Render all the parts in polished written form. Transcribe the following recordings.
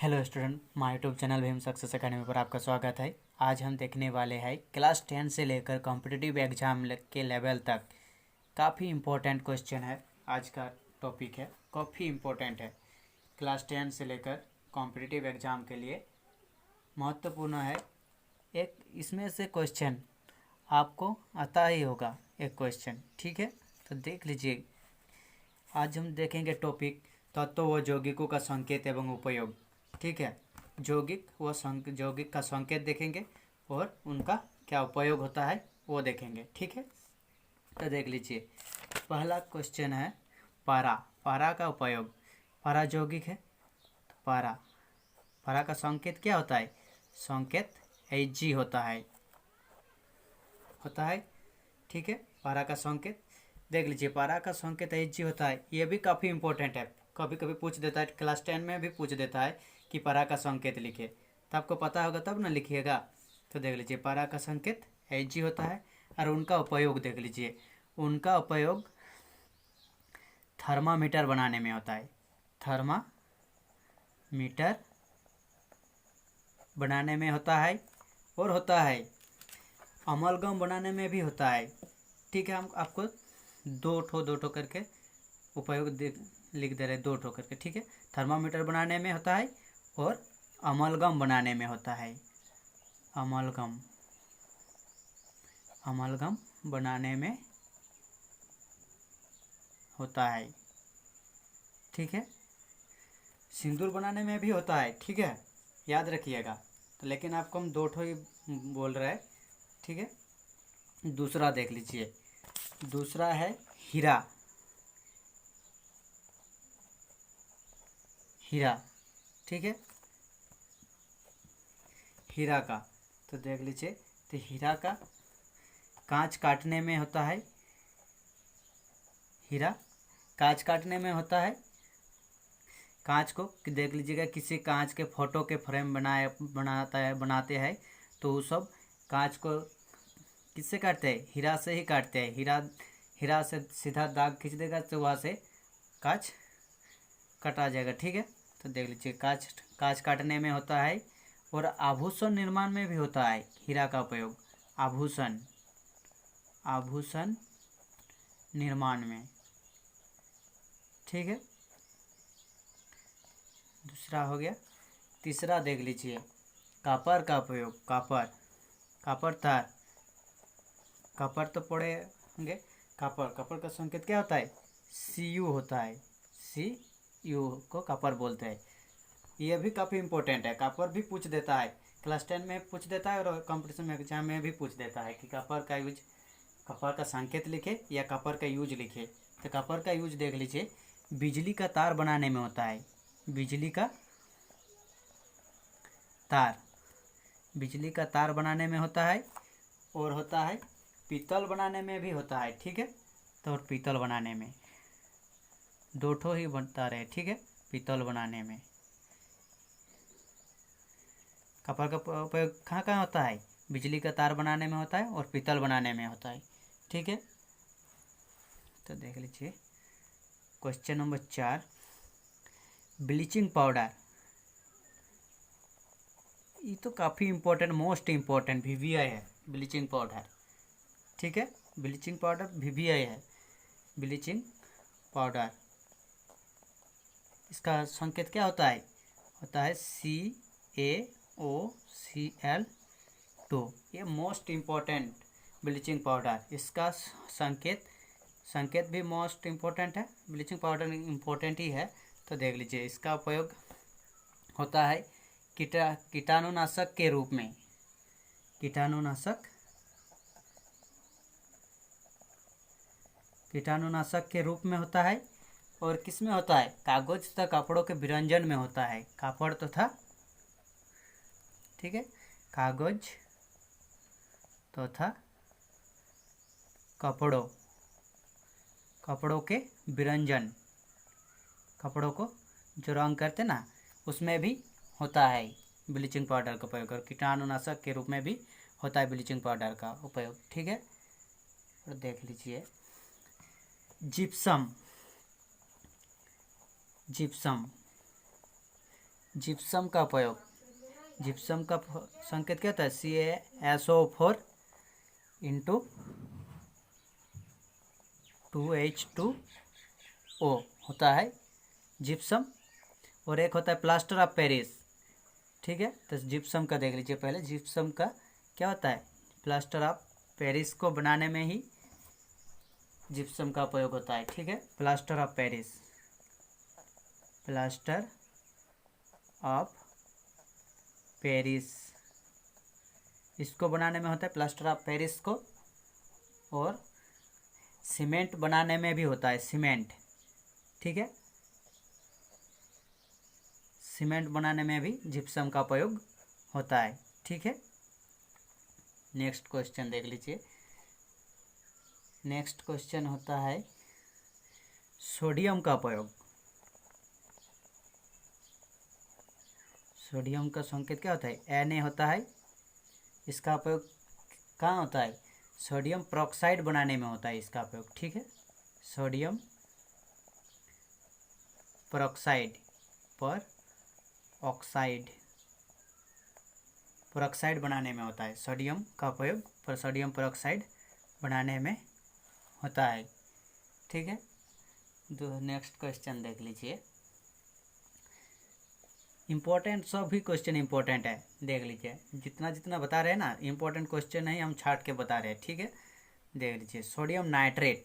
Hello student, my YouTube channel Bhim success academy पर आपका स्वागत है। आज हम देखने वाले हैं क्लास 10 से लेकर कॉम्पिटिटिव एग्जाम के लेवल तक काफ़ी इम्पोर्टेंट क्वेश्चन है। आज का टॉपिक है, काफ़ी इम्पोर्टेंट है। क्लास 10 से लेकर कॉम्पिटिटिव एग्जाम के लिए महत्वपूर्ण है। एक इसमें से क्वेश्चन आपको आता ही होगा, एक क्वेश्चन, ठीक है। तो देख लीजिए, आज हम देखेंगे टॉपिक तत्व व यौगिकों का संकेत एवं उपयोग, ठीक है। यौगिक का संकेत देखेंगे और उनका क्या उपयोग होता है वो देखेंगे, ठीक है। तो देख लीजिए, पहला क्वेश्चन है पारा। पारा का उपयोग, पारा यौगिक है। पारा पारा का संकेत क्या होता है? संकेत Hg होता है, ठीक है। पारा का संकेत देख लीजिए, पारा का संकेत Hg होता है। ये भी काफ़ी इंपॉर्टेंट है, कभी कभी पूछ देता है, क्लास 10 में भी पूछ देता है कि पारा का संकेत लिखे। तो आपको पता होगा तब ना लिखिएगा। तो देख लीजिए, पारा का संकेत Hg होता है। और उनका उपयोग देख लीजिए, उनका उपयोग थर्मामीटर बनाने में होता है। थर्मामीटर बनाने में होता है, और होता है अमलगम बनाने में भी होता है, ठीक है। हम आपको दो ठो करके उपयोग लिख दे रहे, दो ठो करके, ठीक है। थर्मामीटर बनाने में होता है और अमलगम बनाने में होता है। अमलगम बनाने में होता है, ठीक है। सिंदूर बनाने में भी होता है, ठीक है, याद रखिएगा। तो लेकिन आपको हम दो ठो ही बोल रहे हैं, ठीक है। दूसरा देख लीजिए, दूसरा है हीरा। ठीक है, हीरा का। तो देख लीजिए, तो हीरा का कांच काटने में होता है। हीरा कांच काटने में होता है। कांच को देख लीजिएगा, किसी कांच के फोटो के फ्रेम बनाते हैं, तो वो सब कांच को किससे काटते हैं? हीरा से ही काटते हैं। हीरा से सीधा दाग खींच देगा तो वहाँ से कांच कटा जाएगा, ठीक है। तो देख लीजिए, कांच काटने में होता है, और आभूषण निर्माण में भी होता है हीरा का उपयोग। आभूषण निर्माण में, ठीक है। दूसरा हो गया। तीसरा देख लीजिए, कॉपर का उपयोग। कॉपर तार, कॉपर तो पढ़े होंगे। कॉपर का संकेत क्या होता है? Cu होता है। Cu को कॉपर बोलते हैं। ये भी काफ़ी इंपॉर्टेंट है, कॉपर भी पूछ देता है, क्लास 10 में पूछ देता है, और कंपटीशन में एग्जाम में भी पूछ देता है कि कॉपर का संकेत लिखे या कॉपर का यूज लिखे। तो कॉपर का यूज देख लीजिए, बिजली का तार बनाने में होता है। बिजली का तार बनाने में होता है, और होता है पीतल बनाने में भी होता है, ठीक है। तो और पीतल बनाने में दो ठो ही बनता रहे, ठीक है। पीतल बनाने में कॉपर का उपयोग कहाँ कहाँ होता है? बिजली का तार बनाने में होता है और पीतल बनाने में होता है, ठीक है। तो देख लीजिए, क्वेश्चन नंबर 4, ब्लीचिंग पाउडर। ये तो काफ़ी इम्पोर्टेंट, मोस्ट इम्पोर्टेंट VVI है ब्लीचिंग पाउडर, ठीक है। ब्लीचिंग पाउडर VVI है। ब्लीचिंग पाउडर, इसका संकेत क्या होता है? होता है CaOCl2। ये मोस्ट इम्पोर्टेंट ब्लीचिंग पाउडर, इसका संकेत भी मोस्ट इम्पोर्टेंट है। ब्लीचिंग पाउडर इम्पोर्टेंट ही है। तो देख लीजिए, इसका उपयोग होता है कीटाणुनाशक के रूप में। कीटाणुनाशक के रूप में होता है। और किस में होता है? कागज तथा कपड़ों के विरंजन में होता है। कापड़ तथा, ठीक है, कागज तथा कपड़ों के विरंजन, कपड़ों को जो रंग करते ना, उसमें भी होता है ब्लीचिंग पाउडर का उपयोग। और कीटाणुनाशक के रूप में भी होता है ब्लीचिंग पाउडर का उपयोग, ठीक है। और देख लीजिए, जिप्सम जिप्सम का प्रयोग, जिप्सम का संकेत क्या होता है, CaSO4 इंटू 2H2O होता है जिप्सम। और एक होता है प्लास्टर ऑफ पेरिस, ठीक है। तो जिप्सम का देख लीजिए पहले, जिप्सम का क्या होता है, प्लास्टर ऑफ पेरिस को बनाने में ही जिप्सम का प्रयोग होता है, ठीक है। Plaster of Paris, plaster of Paris, इसको बनाने में होता है प्लास्टर ऑफ पेरिस को। और सीमेंट बनाने में भी होता है, सीमेंट, ठीक है। सीमेंट बनाने में भी जिप्सम का प्रयोग होता है, ठीक है। नेक्स्ट क्वेश्चन देख लीजिए। नेक्स्ट क्वेश्चन होता है सोडियम का प्रयोग। सोडियम का संकेत क्या होता है, Na होता है। इसका प्रयोग कहाँ होता है, सोडियम पेरोक्साइड बनाने में होता है इसका प्रयोग, ठीक है। सोडियम पेरोक्साइड, पर ऑक्साइड, पेरोक्साइड बनाने में होता है सोडियम का प्रयोग, पर सोडियम पेरोक्साइड बनाने में होता है, ठीक है। नेक्स्ट क्वेश्चन देख लीजिए। इम्पोर्टेंट, सभी क्वेश्चन इम्पोर्टेंट है, देख लीजिए। जितना जितना बता रहे हैं ना, इम्पोर्टेंट क्वेश्चन है, हम छाट के बता रहे हैं, ठीक है। देख लीजिए, सोडियम नाइट्रेट,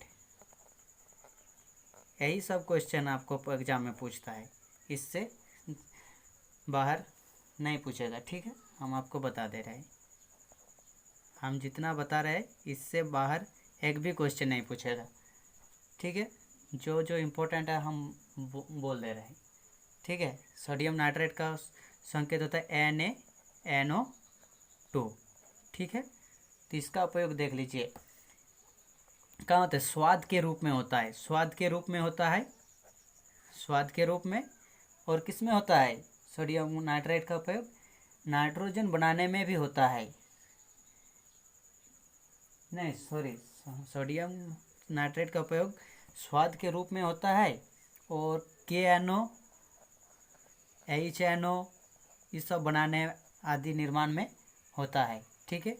यही सब क्वेश्चन आपको एग्जाम में पूछता है, इससे बाहर नहीं पूछेगा, ठीक है। हम आपको बता दे रहे हैं, हम जितना बता रहे हैं इससे बाहर एक भी क्वेश्चन नहीं पूछेगा, ठीक है। जो जो इम्पोर्टेंट है हम बोल दे रहे हैं, ठीक है। सोडियम नाइट्रेट का संकेत होता है NaNO2, ठीक है। तो इसका उपयोग देख लीजिए कहाँ होता है, स्वाद के रूप में होता है, स्वाद के रूप में होता है, स्वाद के रूप में। और किस में होता है सोडियम नाइट्रेट का उपयोग, नाइट्रोजन बनाने में भी होता है, नहीं सॉरी, सोडियम नाइट्रेट का उपयोग स्वाद के रूप में होता है। और KNO, HNO, ये सब बनाने आदि निर्माण में होता है, ठीक है,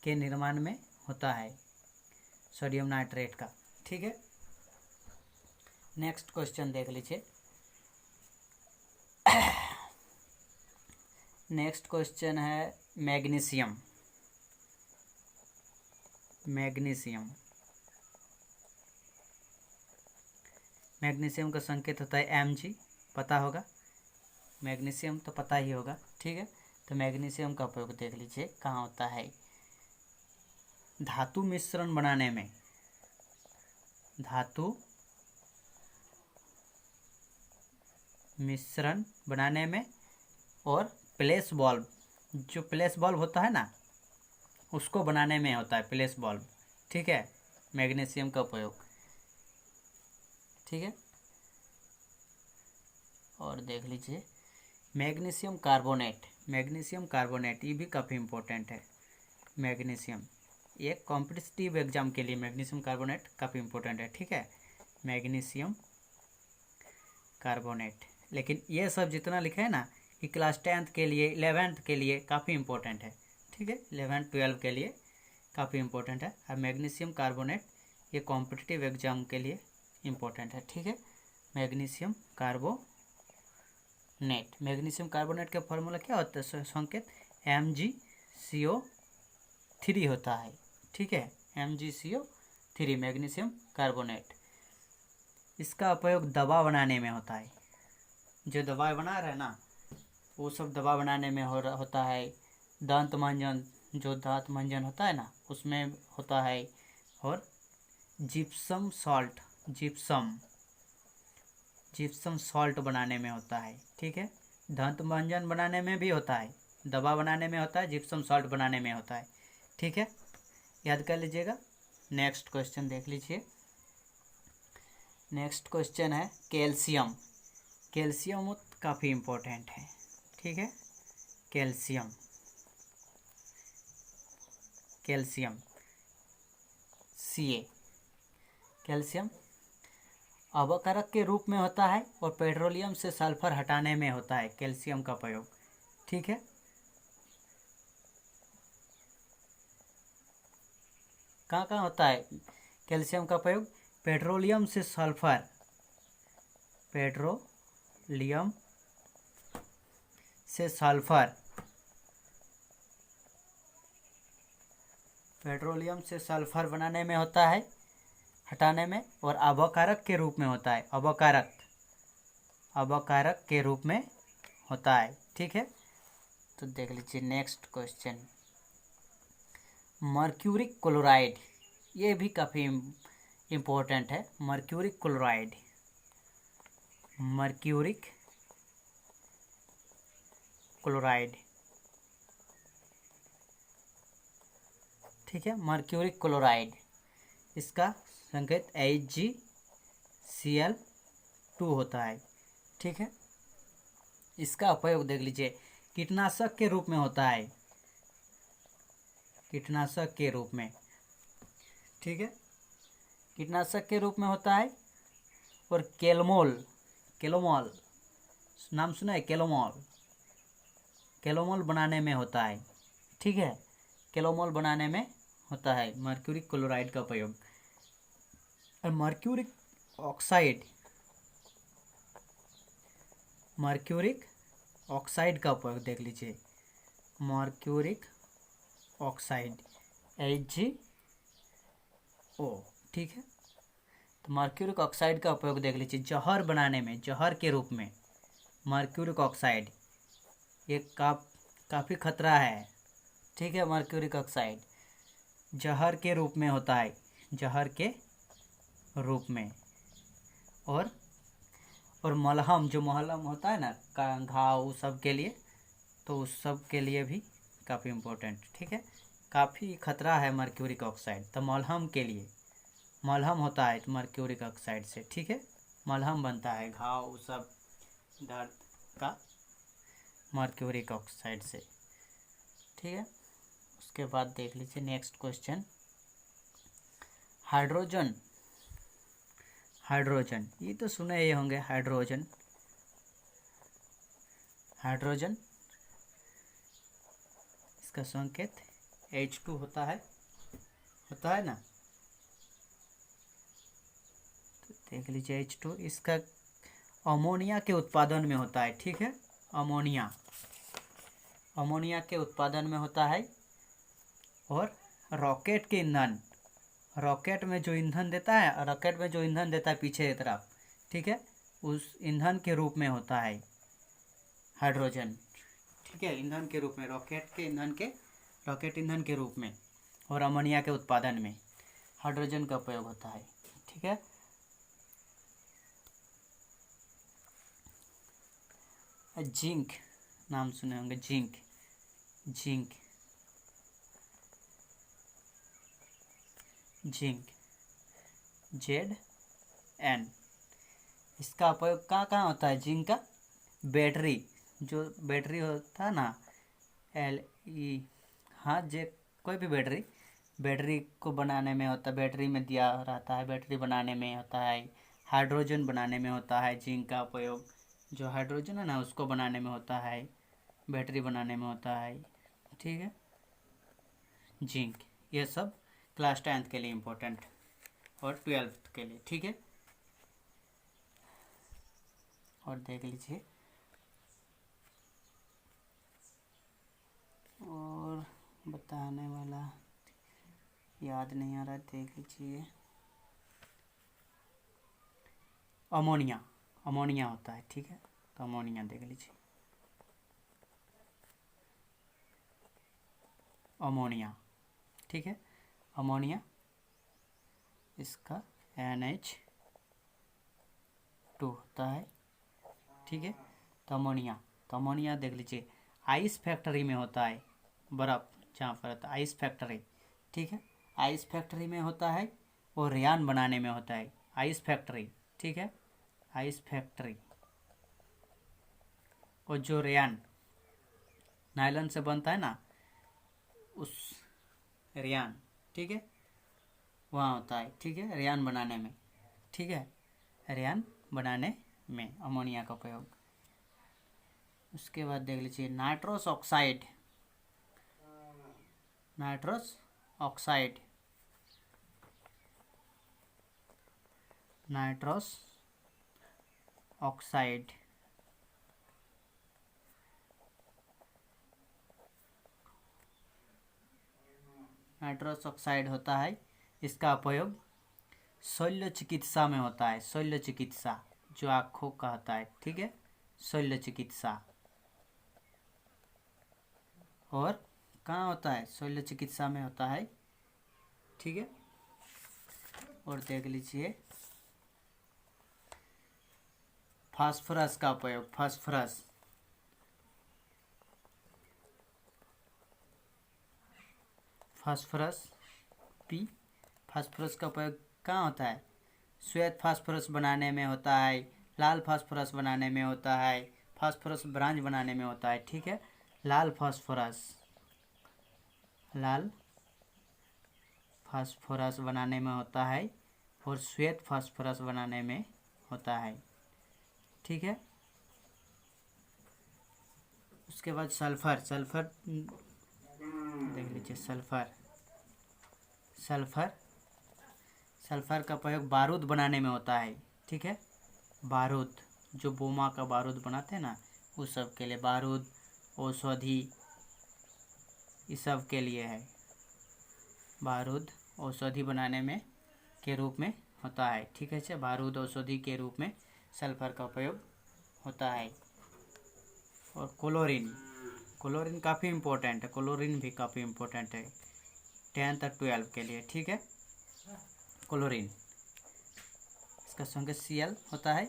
के निर्माण में होता है सोडियम नाइट्रेट का, ठीक है। नेक्स्ट क्वेश्चन देख लीजिए। नेक्स्ट क्वेश्चन है मैग्नीशियम, मैग्नीशियम, मैग्नीशियम का संकेत होता है Mg, पता होगा, मैग्नीशियम तो पता ही होगा, ठीक है। तो मैग्नीशियम का उपयोग देख लीजिए कहाँ होता है, धातु मिश्रण बनाने में, धातु मिश्रण बनाने में। और प्लेस बल्ब, जो प्लेस बल्ब होता है ना, उसको बनाने में होता है प्लेस बल्ब, ठीक है, मैग्नीशियम का उपयोग, ठीक है। और देख लीजिए मैग्नीशियम कार्बोनेट, मैग्नीशियम कार्बोनेट ये भी काफ़ी इम्पोर्टेंट है। मैग्नीशियम, एक कॉम्पिटिटिव एग्जाम के लिए मैग्नीशियम कार्बोनेट काफ़ी इम्पोर्टेंट है, ठीक है, मैग्नीशियम कार्बोनेट। लेकिन ये सब जितना लिखा है ना, कि क्लास 10th के लिए, 11th के लिए काफ़ी इम्पोर्टेंट है, ठीक है, 11 12 के लिए काफ़ी इम्पोर्टेंट है। और मैग्नीशियम कार्बोनेट ये कॉम्पिटिटिव एग्जाम के लिए इम्पोर्टेंट है, ठीक है। मैग्नीशियम कार्बोनेट, मैग्नीशियम कार्बोनेट का फॉर्मूला क्या होता है, संकेत MgCO3 होता है, ठीक है, MgCO3, मैग्नीशियम कार्बोनेट। इसका उपयोग दवा बनाने में होता है, जो दवा बना रहे हैं ना, वो सब दवा बनाने में होता है। दांत मंजन, जो दांत मंजन होता है ना, उसमें होता है। और gypsum salt, gypsum, gypsum salt बनाने में होता है, ठीक है। दांत मंजन बनाने में भी होता है, दवा बनाने में होता है, जिप्सम सॉल्ट बनाने में होता है, ठीक है, याद कर लीजिएगा। नेक्स्ट क्वेश्चन देख लीजिए। नेक्स्ट क्वेश्चन है कैल्शियम, कैल्शियम काफ़ी इम्पोर्टेंट है, ठीक है। कैल्शियम, कैल्शियम Ca, कैल्शियम अवकारक के रूप में होता है और पेट्रोलियम से सल्फर हटाने में होता है कैल्शियम का प्रयोग। ठीक है, कहाँ कहाँ होता है कैल्शियम का प्रयोग? पेट्रोलियम से सल्फर, पेट्रोलियम से सल्फर, पेट्रोलियम से सल्फर बनाने में होता है, हटाने में, और अवकारक के रूप में होता है, अवकारक, अवकारक के रूप में होता है। ठीक है, तो देख लीजिए नेक्स्ट क्वेश्चन, मर्क्यूरिक क्लोराइड, ये भी काफ़ी इम्पोर्टेंट है। मर्क्यूरिक क्लोराइड, मर्क्यूरिक क्लोराइड, ठीक है, मर्क्यूरिक क्लोराइड, इसका संकेत HgCl2 होता है। ठीक है, इसका उपयोग देख लीजिए कीटनाशक के रूप में होता है, कीटनाशक के रूप में। ठीक है, कीटनाशक के रूप में होता है। और केलमोल, केलोमोल नाम सुना है? केलोमोल, केलोमोल बनाने में होता है। ठीक है, केलोमोल बनाने में होता है मर्क्यूरिक क्लोराइड का प्रयोग। और मर्क्यूरिक ऑक्साइड, मर्क्यूरिक ऑक्साइड का उपयोग देख लीजिए, मर्क्यूरिक ऑक्साइड HgO। ठीक है, तो मर्क्यूरिक ऑक्साइड का उपयोग देख लीजिए जहर बनाने में, जहर के रूप में। मर्क्यूरिक ऑक्साइड ये काफ़ी खतरा है। ठीक है, मर्क्यूरिक ऑक्साइड जहर के रूप में होता है, जहर के रूप में। और मलहम, जो मलहम होता है ना घाव, उस सब के लिए, तो उस सब के लिए भी काफ़ी इम्पोर्टेंट। ठीक है, काफ़ी खतरा है मर्क्यूरिक ऑक्साइड, तो मलहम के लिए, मलहम होता है मर्क्यूरिक ऑक्साइड से। ठीक है, मलहम बनता है घाव सब दर्द का मर्क्यूरिक ऑक्साइड से। ठीक है, उसके बाद देख लीजिए नेक्स्ट क्वेश्चन, हाइड्रोजन, हाइड्रोजन ये तो सुने ही होंगे, हाइड्रोजन, हाइड्रोजन इसका संकेत H2 होता है ना। तो देख लीजिए H2, इसका अमोनिया के उत्पादन में होता है। ठीक है, अमोनिया, अमोनिया के उत्पादन में होता है। और रॉकेट के ईंधन, रॉकेट में जो ईंधन देता है, रॉकेट में जो ईंधन देता है पीछे की तरफ, ठीक है, उस ईंधन के रूप में होता है हाइड्रोजन। ठीक है, ईंधन के रूप में, रॉकेट के ईंधन के, रॉकेट ईंधन के रूप में, और अमोनिया के उत्पादन में हाइड्रोजन का प्रयोग होता है। ठीक है, जिंक नाम सुने होंगे, जिंक, जिंक, जिंक Zn, इसका उपयोग कहाँ कहाँ होता है जिंक का? बैटरी, जो बैटरी होता है ना, LE, हाँ जे कोई भी बैटरी, बैटरी को बनाने में होता है, बैटरी में दिया रहता है, बैटरी बनाने में होता है, हाइड्रोजन बनाने में होता है जिंक का उपयोग, जो हाइड्रोजन है ना उसको बनाने में होता है, बैटरी बनाने में होता है। ठीक है, जिंक, ये सब क्लास 10th के लिए इम्पोर्टेंट और 12th के लिए। ठीक है, और देख लीजिए, और बताने वाला याद नहीं आ रहा, देख लीजिए, अमोनिया, अमोनिया होता है। ठीक है, तो अमोनिया देख लीजिए, अमोनिया। ठीक है, अमोनिया इसका NH2 होता है। ठीक है, तो अमोनिया, तो अमोनिया देख लीजिए आइस फैक्ट्री में होता है, बर्फ़ जहाँ पर होता है आइस फैक्ट्री। ठीक है, आइस फैक्ट्री में होता है, और रेयान बनाने में होता है, आइस फैक्ट्री। ठीक है, आइस फैक्ट्री, और जो रेयान नायलॉन से बनता है ना, उस रेयान, ठीक है, वहाँ होता है। ठीक है, रेयान बनाने में। ठीक है, रेयन बनाने में अमोनिया का उपयोग। उसके बाद देख लीजिए nitrous oxide. Nitrous oxide, nitrous oxide nitrous oxide होता है। इसका उपयोग शल्य चिकित्सा में होता है। शल्य चिकित्सा जो आँखों का होता है, ठीक है, शल्य चिकित्सा। और कहाँ होता है? शल्य चिकित्सा में होता है, ठीक है। और देख लीजिए फास्फोरस का उपयोग। फास्फोरस, फास्फोरस पी, फास्फोरस का उपयोग कहाँ होता है? श्वेत फास्फोरस बनाने में होता है, लाल फास्फोरस बनाने में होता है, फास्फोरस ब्रांज बनाने में होता है, ठीक है। लाल फास्फोरस, लाल फास्फोरस बनाने में होता है और श्वेत फास्फोरस बनाने में होता है, ठीक है। उसके बाद सल्फर। सल्फर देख लीजिए, सल्फर। सल्फर, सल्फर का प्रयोग बारूद बनाने में होता है, ठीक है। बारूद, जो बोमा का बारूद बनाते हैं ना, उस सब के लिए बारूद, औषधि, इस सब के लिए है। बारूद औषधि बनाने में के रूप में होता है, ठीक है। बारूद औषधि के रूप में सल्फर का उपयोग होता है। और क्लोरीन, क्लोरीन काफ़ी इम्पोर्टेंट है। क्लोरीन भी काफ़ी इम्पोर्टेंट है 10th और 12 के लिए, ठीक है। क्लोरीन, इसका संकेत Cl होता है।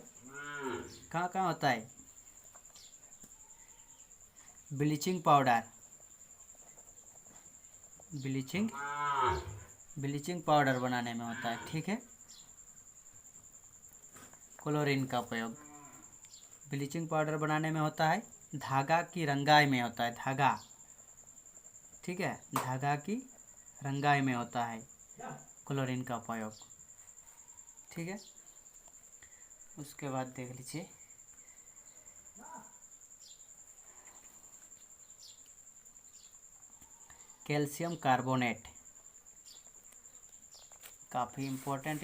कहाँ कहाँ होता है? ब्लीचिंग पाउडर, ब्लीचिंग पाउडर बनाने में होता है, ठीक है। क्लोरीन का उपयोग ब्लीचिंग पाउडर बनाने में होता है। धागा की रंगाई में होता है, धागा, ठीक है, धागा की रंगाई में होता है क्लोरीन का उपयोग, ठीक है। उसके बाद देख लीजिए कैल्शियम कार्बोनेट। काफ़ी इम्पोर्टेंट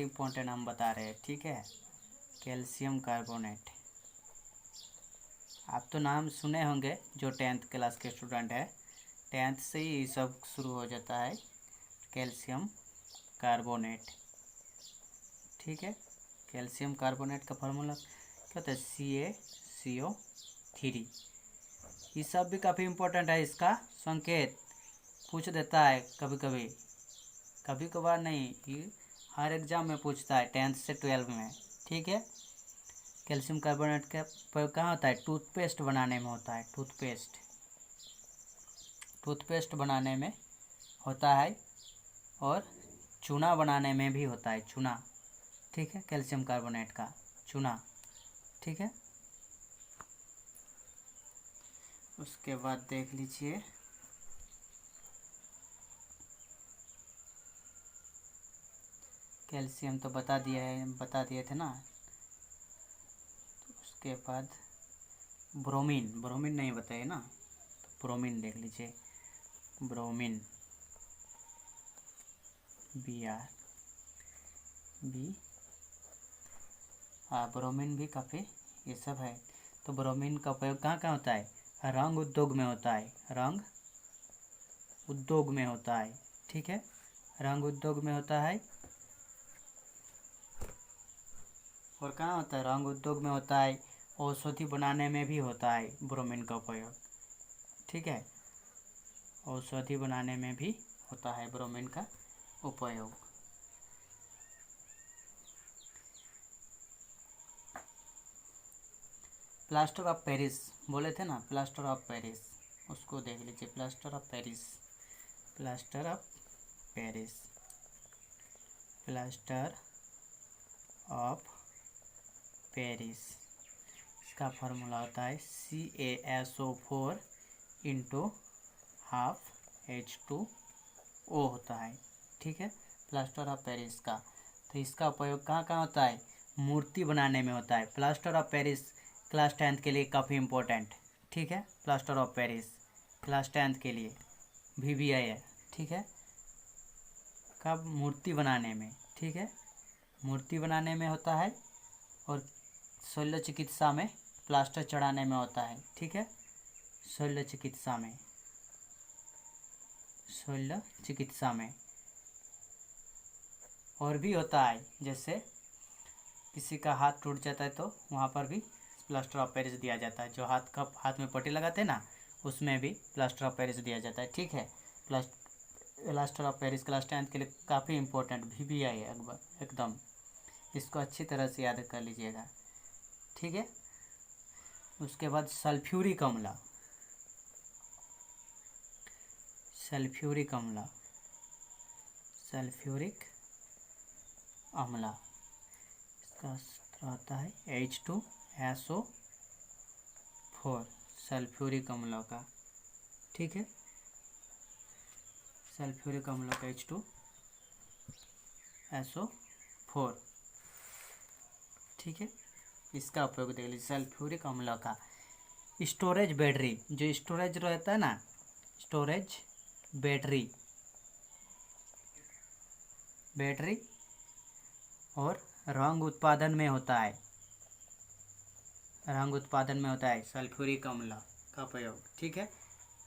हम बता रहे हैं, ठीक है। कैल्शियम कार्बोनेट, आप तो नाम सुने होंगे जो 10th क्लास के स्टूडेंट है, 10th से ही सब शुरू हो जाता है। कैल्शियम कार्बोनेट, ठीक है। कैल्शियम कार्बोनेट का फार्मूला क्या होता है? CaCO3। ये सब भी काफ़ी इम्पोर्टेंट है। इसका संकेत पूछ देता है कभी कभी, कभी कभार नहीं, ये हर एग्जाम में पूछता है 10th से 12 में, ठीक है। कैल्शियम कार्बोनेट का प्रयोग कहाँ होता है? टूथपेस्ट बनाने में होता है। टूथपेस्ट, टूथपेस्ट बनाने में होता है और चूना बनाने में भी होता है, चूना, ठीक है। कैल्शियम कार्बोनेट का चूना, ठीक है। उसके बाद देख लीजिए कैल्शियम तो बता दिए थे ना। तो उसके बाद ब्रोमीन, ब्रोमीन नहीं बताइए ना, तो ब्रोमीन देख लीजिए। ब्रोमीन, BR हाँ, ब्रोमीन भी काफ़ी ये सब है। तो ब्रोमीन का उपयोग कहाँ कहाँ होता है? रंग उद्योग में होता है, रंग उद्योग में होता है, ठीक है। रंग उद्योग में होता है। और कहाँ होता है? रंग उद्योग में होता है। औषधि बनाने में भी होता है ब्रोमीन का उपयोग, ठीक है। औषधि बनाने में भी होता है ब्रोमीन का उपयोग। प्लास्टर ऑफ पेरिस बोले थे ना, प्लास्टर ऑफ पेरिस, उसको देख लीजिए। Plaster of Paris, plaster of Paris, plaster of Paris, इसका फार्मूला होता है CaSO4 इंटू हाफ H2O होता है, ठीक है। प्लास्टर ऑफ पेरिस का, तो इसका उपयोग कहाँ कहाँ होता है? मूर्ति बनाने में होता है। Plaster of Paris class 10th के लिए काफ़ी इम्पोर्टेंट, ठीक है। Plaster of Paris class 10th के लिए VBI है, ठीक है। कब? मूर्ति बनाने में, ठीक है, मूर्ति बनाने में होता है। और शल्य चिकित्सा में प्लास्टर चढ़ाने में होता है, ठीक है। शल्य चिकित्सा में, शल्य चिकित्सा में। और भी होता है, जैसे किसी का हाथ टूट जाता है तो वहाँ पर भी प्लास्टर ऑफ पेरिस दिया जाता है। जो हाथ में पट्टी लगाते हैं ना, उसमें भी प्लास्टर ऑफ पेरिस दिया जाता है, ठीक है। Plaster of Paris class 10th के लिए काफ़ी इम्पोर्टेंट VBI है एकदम। इसको अच्छी तरह से याद कर लीजिएगा, ठीक है। उसके बाद सल्फ्यूरिक अम्ल, सल्फ्यूरिक अम्ल, सल्फ्यूरिक अम्ल, इसका रहता है H2SO4, सल्फ्यूरिक अम्लों का, ठीक है। सल्फ्यूरिक अम्लों का H2SO4, ठीक है। इसका उपयोग देख लीजिए, सल्फ्यूरिक अम्लों का। स्टोरेज बैटरी, जो स्टोरेज रहता है ना, स्टोरेज बैटरी और रंग उत्पादन में होता है, रंग उत्पादन में होता है सल्फ्यूरिक अम्ल का प्रयोग, ठीक है।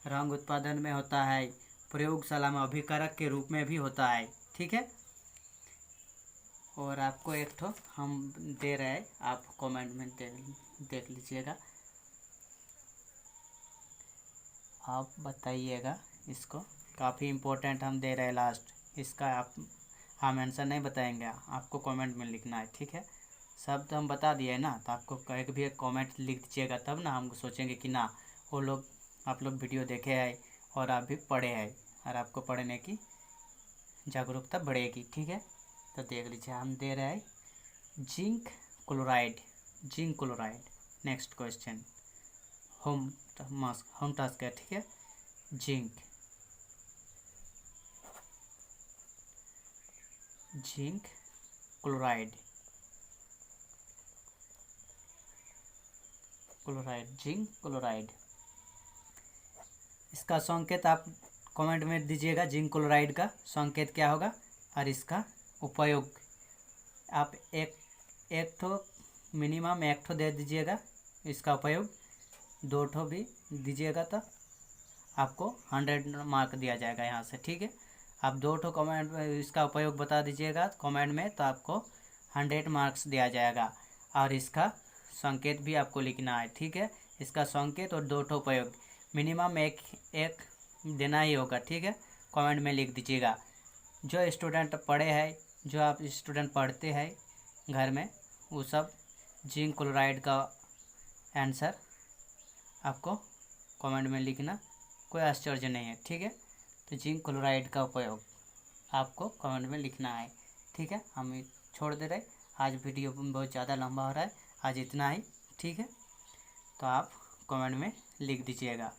रंग उत्पादन में होता है, प्रयोगशाला में अभिकारक के रूप में भी होता है, ठीक है। और आपको एक ठो हम दे रहे हैं, आप कमेंट में देख लीजिएगा, आप बताइएगा इसको। काफ़ी इम्पोर्टेंट हम दे रहे हैं लास्ट, इसका हम आंसर नहीं बताएंगे, आपको कमेंट में लिखना है, ठीक है। सब तो हम बता दिए ना, तो आपको एक भी एक कमेंट लिख दीजिएगा, तब ना हम सोचेंगे कि ना वो लोग, आप लोग वीडियो देखे हैं और आप भी पढ़े हैं, और आपको पढ़ने की जागरूकता बढ़ेगी, ठीक है। तो देख लीजिए, हम दे रहे हैं zinc chloride, zinc chloride. Next question home task है, ठीक है। जिंक क्लोराइड, जिंक क्लोराइड, इसका संकेत आप कमेंट में दीजिएगा। जिंक क्लोराइड का संकेत क्या होगा और इसका उपयोग आप एक ठो मिनिमम एक ठो दे दीजिएगा, इसका उपयोग 2 ठो भी दीजिएगा तो आपको 100 मार्क दिया जाएगा यहाँ से, ठीक है। आप 2 ठो कमेंट में इसका उपयोग बता दीजिएगा कमेंट में, तो आपको 100 मार्क्स दिया जाएगा। और इसका संकेत भी आपको लिखना है, ठीक है। इसका संकेत और 2 ठो उपयोग मिनिमम एक देना ही होगा, ठीक है। कमेंट में लिख दीजिएगा। जो स्टूडेंट पढ़े हैं, जो आप स्टूडेंट पढ़ते हैं घर में, वो सब जिंक क्लोराइड का आंसर आपको कमेंट में लिखना, कोई आश्चर्य नहीं है, ठीक है। तो जिंक क्लोराइड का उपयोग आपको कमेंट में लिखना है, ठीक है। हम छोड़ दे रहे, आज वीडियो बहुत ज़्यादा लंबा हो रहा है, आज इतना ही, ठीक है। तो आप कमेंट में लिख दीजिएगा।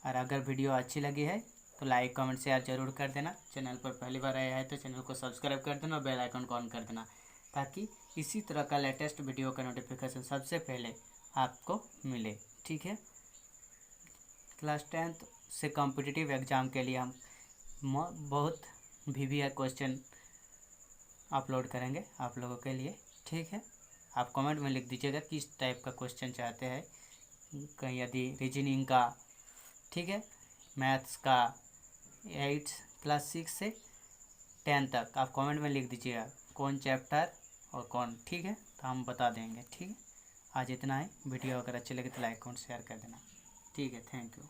और अगर वीडियो अच्छी लगी है तो लाइक कमेंट शेयर जरूर कर देना। चैनल पर पहली बार आया है तो चैनल को सब्सक्राइब कर देना और बेल आइकन को ऑन कर देना, ताकि इसी तरह का लेटेस्ट वीडियो का नोटिफिकेशन सबसे पहले आपको मिले, ठीक है। क्लास 10th से कॉम्पिटिटिव एग्ज़ाम के लिए हम बहुत VBI क्वेश्चन अपलोड करेंगे आप लोगों के लिए, ठीक है। आप कमेंट में लिख दीजिएगा किस टाइप का क्वेश्चन चाहते हैं, कहीं यदि रीजनिंग का, ठीक है, मैथ्स का 8 क्लास 6 से 10 तक आप कमेंट में लिख दीजिएगा कौन चैप्टर और कौन, ठीक है। तो हम बता देंगे, ठीक है। आज इतना है। वीडियो अगर अच्छी लगे तो लाइक कमेंट शेयर कर देना, ठीक है। Thank you.